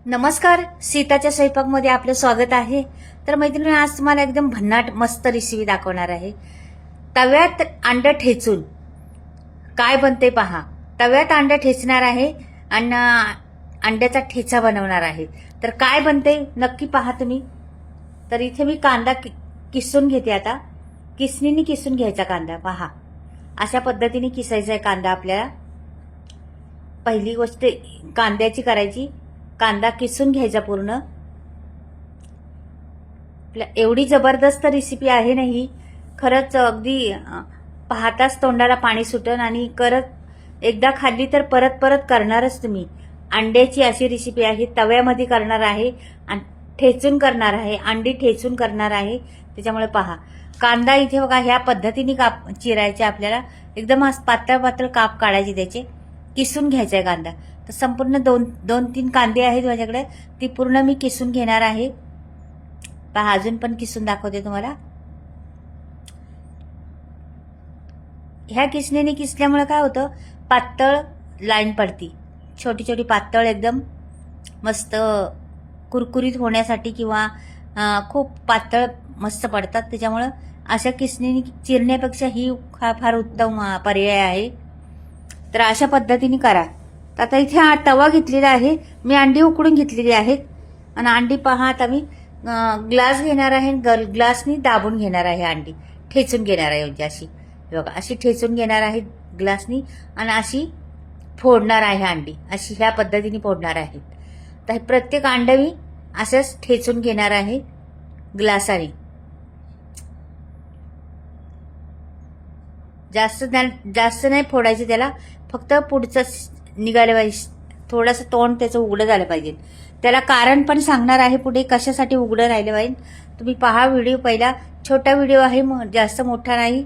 नमस्कार, सीताच्या स्वयंपाकमध्ये आपलं स्वागत आहे. तर मैत्रिणी, आज तुम्हाला एकदम भन्नाट मस्त रेसिपी दाखवणार आहे. तव्यात अंड ठेचून काय बनते पहा. तव्यात अंड ठेचणार आहे आणि अंड्याचा ठेचा बनवणार आहे. तर काय बनते नक्की पहा तुम्ही. तर इथे मी कांदा किसून घेते. आता किसणीने किसून घ्यायचा कांदा. पहा, अशा पद्धतीने किसायचा आहे कांदा आपल्याला. पहिली गोष्ट कांद्याची करायची. कांदा किसून घ्यायचा पूर्ण. एवढी जबरदस्त रेसिपी आहे ना ही. खरंच अगदी पाहताच तोंडाला पाणी सुटन आणि करत एकदा खाल्ली तर परत परत करणारच तुम्ही. अंड्याची अशी रेसिपी आहे. तव्यामध्ये करणार आहे आणि ठेचून करणार आहे. अंडी ठेचून करणार आहे. त्याच्यामुळे पहा, कांदा इथे बघा ह्या पद्धतीने काप चिरायचे आपल्याला. एकदम पातळ पातळ काप काढायचे त्याचे. किसून घ्यायचा आहे कांदा. तर संपूर्ण दोन तीन कांदे आहेत माझ्याकडे. ती पूर्ण मी किसून घेणार आहे. पहा, अजून पण किसून दाखवते तुम्हाला. ह्या किसणीने किसल्यामुळे काय होतं, पातळ लाईन पडती. छोटी छोटी पातळ एकदम मस्त कुरकुरीत होण्यासाठी किंवा खूप पातळ मस्त पडतात. त्याच्यामुळं अशा किसणीने चिरण्यापेक्षा ही फार उत्तम पर्याय आहे. तर अशा पद्धतीने करा. तर आता इथे तवा घेतलेला आहे मी. अंडी उकडून घेतलेली आहेत आणि अंडी पहा आता मी ग्लास घेणार आहे. ग्लासनी दाबून घेणार आहे. अंडी ठेचून घेणार आहे. म्हणजे अशी बघा, अशी ठेचून घेणार आहे ग्लासनी आणि अशी फोडणार आहे अंडी. अशी ह्या पद्धतीने फोडणार आहे. तर प्रत्येक अंड मी असंच ठेचून घेणार आहे ग्लासाने. जास्त नाही फोडायचे त्याला. फक्त पुढचं निघालं पाहिजे. थोडंसं तोंड त्याचं उघडं झालं पाहिजे. त्याला कारण पण सांगणार आहे पुढे कशासाठी उघडं राहिलं पाहिजे. तुम्ही पहा व्हिडिओ पहिला. छोटा व्हिडिओ आहे, जास्त मोठा नाही.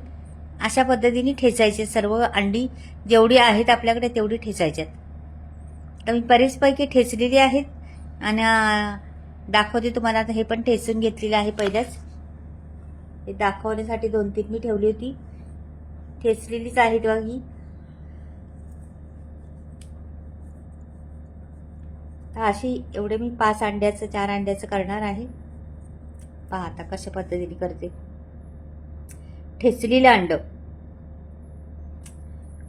अशा पद्धतीने ठेचायचे सर्व अंडी जेवढी आहेत आपल्याकडे तेवढी ठेचायच्यात. तर मी बरेचपैकी ठेचलेली आहेत आणि दाखवते तुम्हाला. आता हे पण ठेचून घेतलेलं आहे पहिल्याच. हे दाखवण्यासाठी 2-3 मी ठेवली होती. ठेचलेलीच आहेत बघा ही. अशी एवढे मी 5 अंड्याचं 4 अंड्याचं करणार आहे. पहा आता कशा पद्धतीने करते. ठेचलेलं अंड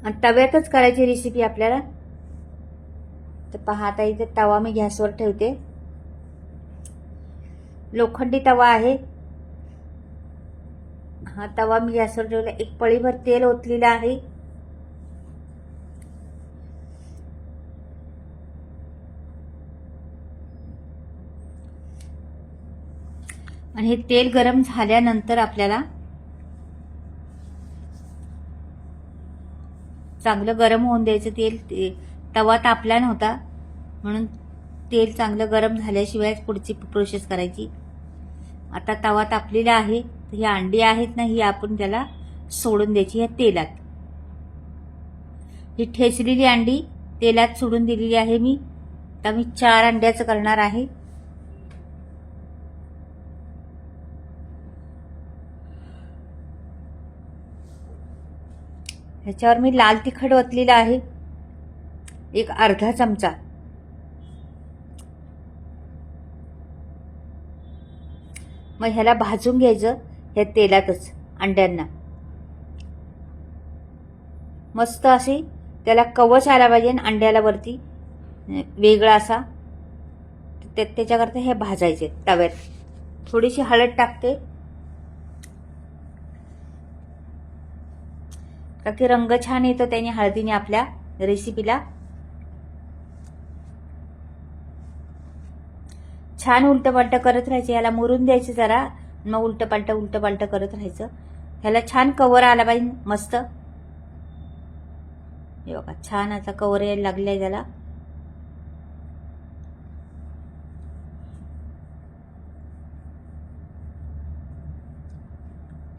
आणि तव्यातच करायची रेसिपी आपल्याला. तर पहा, आता इथे तवा मी गॅसवर ठेवते. लोखंडी तवा आहे हा. तवा मी गॅसवर ठेवला. एक पळीभर तेल ओतलेलं आहे. आणि हे तेल गरम झाल्यानंतर आपल्याला चांगलं गरम होऊन द्यायचं तेल. तवा तापला नव्हता म्हणून तेल चांगलं गरम झाल्याशिवाय पुढची प्रोसेस करायची. आता तवा तापलेला आहे. ही अंडी आहेत ना, ही आपण त्याला सोडून द्यायची या तेलात. ही ठेचलेली अंडी तेलात सोडून दिलेली आहे मी. आता मी 4 अंड्याचं करणार आहे. ह्याच्यावर मी लाल तिखट ओतलेलं आहे, एक अर्धा चमचा. मग ह्याला भाजून घ्यायचं ह्या तेलातच अंड्यांना. मस्त अशी त्याला कवच आला पाहिजे अंड्याला वरती वेगळा असा. त्याच्याकरता हे भाजायचे तव्यात. थोडीशी हळद टाकते का की रंग छान येतो त्याने हळदीने आपल्या रेसिपीला. छान उलटपालट करत राहायचं. याला मुरून द्यायचं जरा. मग उलटपालट करत राहायचं. ह्याला छान कवर आला पाहिजे मस्त. हे बघा, छान असा कवर यायला लागलाय त्याला.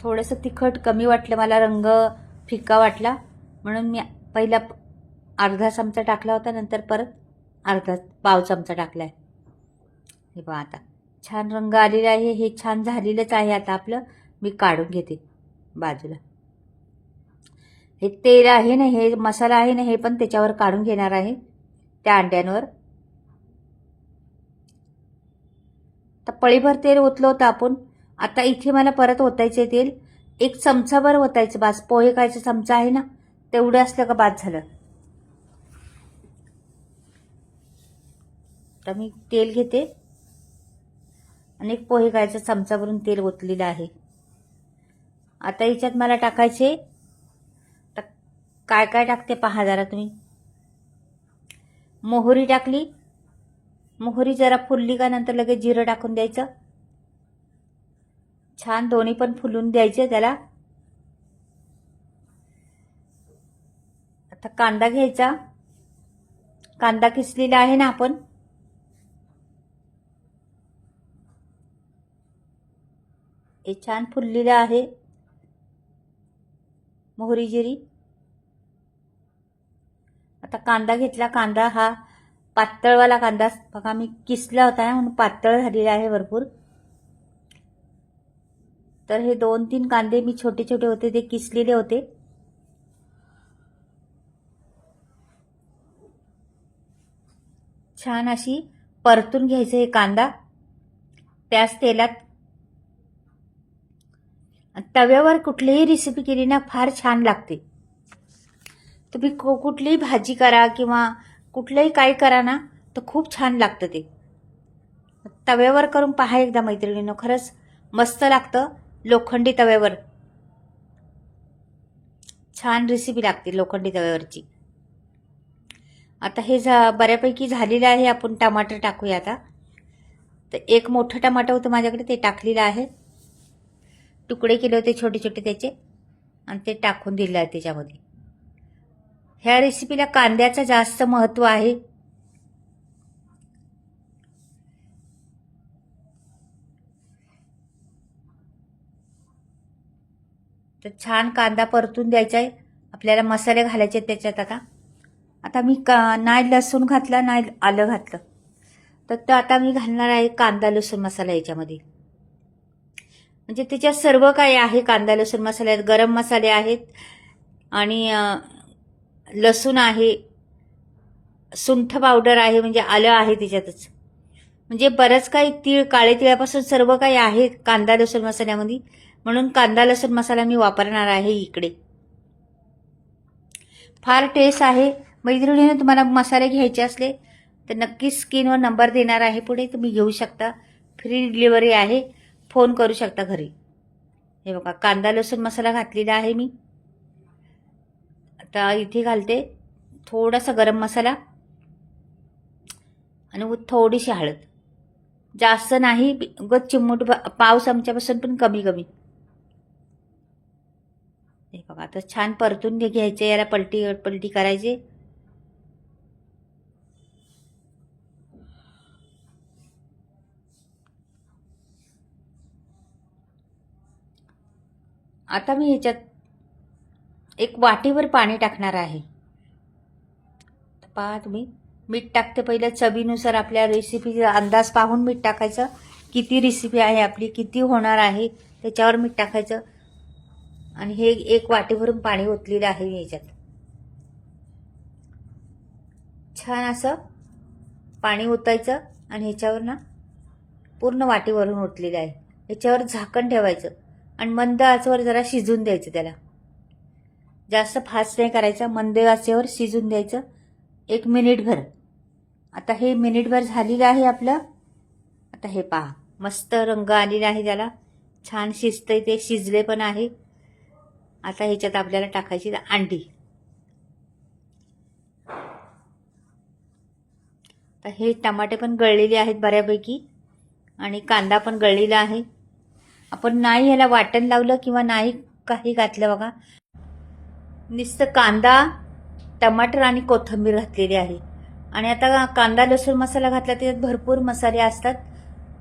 थोडंसं तिखट कमी वाटलं मला. रंग फिक्का वाटला म्हणून मी पहिला अर्धा चमचा टाकला होता. नंतर परत पाव चमचा टाकलाय. हे पहा, आता छान रंग आलेला आहे. हे छान झालेलंच आहे. आता आपलं मी काढून घेते बाजूला. हे तेल आहे ना, हे मसाला आहे ना, हे पण त्याच्यावर काढून घेणार आहे त्या अंड्यांवर. तर पळीभर तेल ओतलं होतं आपण. आता इथे मला परत ओतायचं तेल. 1 चमचाभर ओतायचं बास. पोहे खायचा चमचा आहे ना, तेवढं असलं का बाद झालं. तर मी तेल घेते आणि 1 पोहे खायचा चमचा भरून तेल ओतलेलं आहे. आता याच्यात मला टाकायचे, तर काय काय टाकते पहा जरा तुम्ही. मोहरी टाकली. मोहरी जरा फुलली का नंतर लगेच जिरं टाकून द्यायचं. छान दोन्ही पण फुलून द्यायचे त्याला. आता कांदा घ्यायचा. कांदा किसलेला आहे ना आपण, हे छान फुललेलं आहे. मोहरी जिरी. आता कांदा घेतला. कांदा हा पातळवाला कांदा बघा, मी किसला होता ना म्हणून पातळ झालेला आहे भरपूर. तर हे 2-3 कांदे मी छोटे छोटे होते ते किसलेले होते. छान अशी परतून घ्यायचं हे कांदा त्याच तेलात. तव्यावर कुठलीही रेसिपी केली ना फार छान लागते. तुम्ही कुठलीही भाजी करा किंवा कुठलंही काही करा ना तर खूप छान लागतं ते. तव्यावर करून पहा एकदा मैत्रिणींनो, खरंच मस्त लागतं. लोखंडी तव्यावर छान रेसिपी लागते लोखंडी तव्यावरची. आता हे बऱ्यापैकी झालेलं आहे. आपण टमाटर टाकूया आता. तर 1 मोठं टमाटर होतं माझ्याकडे, ते टाकलेलं आहे. तुकडे केले होते छोटे छोटे त्याचे आणि ते टाकून दिले आहे त्याच्यामध्ये. ह्या रेसिपीला कांद्याचं जास्त महत्त्व आहे. तर छान कांदा परतून द्यायचा आहे. आपल्याला मसाले घालायचे त्याच्यात. आता मी नाही लसूण घातला, नाही आलं घातलं. तर आता मी घालणार आहे कांदा लसूण मसाला याच्यामध्ये. म्हणजे त्याच्यात सर्व काही आहे. कांदा लसूण मसाल्यात गरम मसाले आहेत आणि लसूण आहे, सुंठ पावडर आहे, म्हणजे आलं आहे त्याच्यातच. म्हणजे बरंच काही, तीळ, काळे तिळापासून सर्व काही आहे कांदा लसूण मसाल्यामध्ये. म्हणून कांदा लसूण मसाला मी वापरणार आहे इकडे. फार टेस्ट आहे. मैत्रिणीने तुम्हाला मसाले घ्यायचे असले तर नक्कीच स्क्रीनवर नंबर देणार आहे पुढे, तुम्ही घेऊ शकता. फ्री डिलिव्हरी आहे. फोन करू शकता घरी. हे बघा कांदा लसूण मसाला घातलेला आहे मी. आता इथे घालते थोडासा गरम मसाला आणि थोडीशी हळद. जास्त नाही, उगाच चिमूट, पाव चमच्यापासून पण कमी कमी. हे बघा आता छान परतून घ्यायचे. याला पलटी पलटी करायचे. आता मी ह्याच्यात 1 वाटीभर पाणी टाकणार आहे. पहा तुम्ही, मीठ टाकते पहिलं चवीनुसार. आपल्या रेसिपीचा अंदाज पाहून मीठ टाकायचं. किती रेसिपी आहे आपली, किती होणार आहे त्याच्यावर मीठ टाकायचं. आणि हे 1 वाटीभरून पाणी ओतलेलं आहे ह्याच्यात. छान असं पाणी ओतायचं आणि ह्याच्यावर ना पूर्ण वाटीवरून ओतलेलं आहे. ह्याच्यावर झाकण ठेवायचं आणि मंद आचेवर जरा शिजून द्यायचं त्याला. जास्त फास्ट नाही करायचं, मंद आचेवर शिजून द्यायचं 1 मिनिटभर. आता हे मिनिटभर झालेलं आहे आपलं. आता हे पहा मस्त रंग आलेला आहे त्याला. छान शिजतंय ते, शिजले पण आहे. आता ह्याच्यात आपल्याला टाकायची अंडी. तर हे टमाटे पण गळलेले आहेत बऱ्यापैकी आणि कांदा पण गळलेला आहे. आपण नाही ह्याला वाटण लावलं किंवा नाही काही घातलं बघा, नुसतं कांदा, टमाटर आणि कोथिंबीर घातलेली आहे. आणि आता कांदा लसूण मसाला घातला, त्याच्यात भरपूर मसाले असतात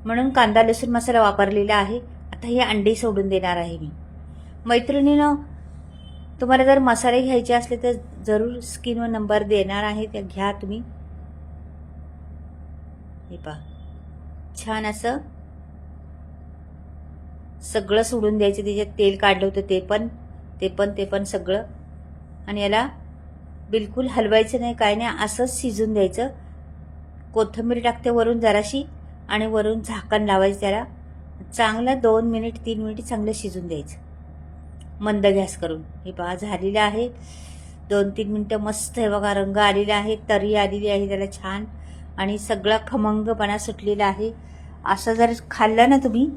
म्हणून कांदा लसूण मसाला वापरलेला आहे. आता हे अंडी सोडून देणार आहे मी. मैत्रिणीनं, तुम्हाला जर मसाले घ्यायचे असले तर जरूर स्क्रीनवर नंबर देणार आहे, त्या घ्या तुम्ही. हे पहा छान असं सगळं सोडून द्यायचं. त्याच्यात तेल काढलं होतं ते पण सगळं. आणि याला बिलकुल हलवायचं नाही, काय नाही, असंच शिजून द्यायचं. कोथिंबीर टाकते वरून जराशी आणि वरून झाकण लावायचं त्याला. चांगलं 2 मिनिट 3 मिनिट चांगलं शिजून द्यायचं मंद गॅस करून. हे पहा झालेलं आहे. 2-3 मिनटं मस्त हे बघा रंग आलेला आहे, तरी आलेली आहे त्याला छान, आणि सगळा खमंगपणा सुटलेला आहे. असं जर खाल्लं ना तुम्ही,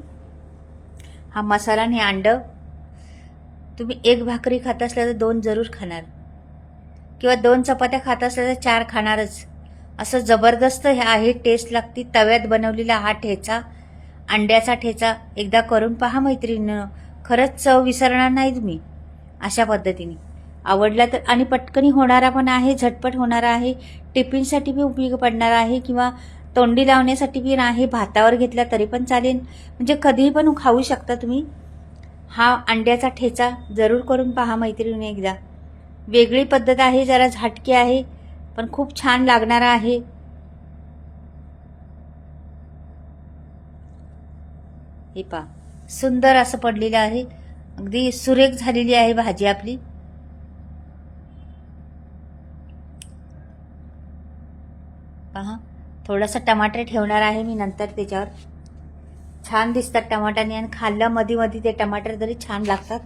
हा मसाला आणि अंडं, तुम्ही 1 भाकरी खात असल्या तर 2 जरूर खाणार, किंवा 2 चपात्या खात असल्या तर 4 खाणारच. असं जबरदस्त हे आहे, टेस्ट लागती. तव्यात बनवलेला हा ठेचा, अंड्याचा ठेचा एकदा करून पहा मैत्रिणींनो, खरंच चव विसरणार नाही तुम्ही. अशा पद्धतीने आवडला तर, आणि पटकनी होणारा पण आहे, झटपट होणारा आहे, टिफिनसाठी बी उपयोग पडणार आहे, किंवा तोंडी लावण्यासाठी बी आहे. भातावर घेतला तरी पण चालेल, म्हणजे कधीही पण खाऊ शकता तुम्ही. हा अंड्याचा ठेचा जरूर करून पहा मैत्रिणी एकदा. वेगळी पद्धत आहे, जरा झटकी आहे, पण खूप छान लागणारा आहे. हे पहा सुंदर असं पडलेलं आहे, अगदी सुरेख झालेली आहे भाजी आपली. पहा थोडासा टमाटर ठेवणार आहे मी नंतर त्याच्यावर. छान दिसतात टमाटाने, आणि खाल्ला मध्ये मध्ये ते टमाटर तरी छान लागतात.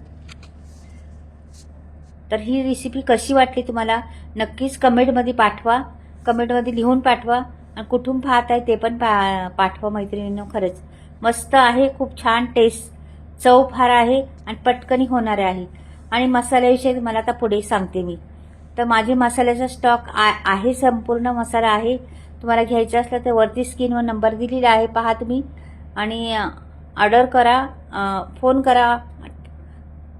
तर ही रेसिपी कशी वाटली तुम्हाला नक्कीच कमेंटमध्ये पाठवा, कमेंटमध्ये लिहून पाठवा, आणि कुठून पाहत आहे ते पण पाठवा मैत्रिणींनो. खरंच मस्त आहे, खूप छान टेस्ट, चव फार आहे, आणि पटकनी होणारे आहे. आणि मसाल्याविषयी मला आता पुढे सांगते मी. तर माझे मसाल्याचा स्टॉक आहे, संपूर्ण मसाला आहे. तुम्हाला घ्यायचं असलं तर वरती स्क्रीनवर नंबर दिलेला आहे, पहा तुम्ही, आणि ऑर्डर करा, फोन करा,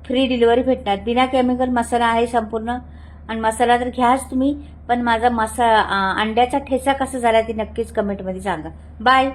फ्री डिलिव्हरी भेटणार. बिना केमिकल मसाला आहे संपूर्ण, आणि मसाला तर घ्याच तुम्ही. पण माझा अंड्याचा ठेचा कसा झाला ते नक्कीच कमेंटमध्ये सांगा. बाय.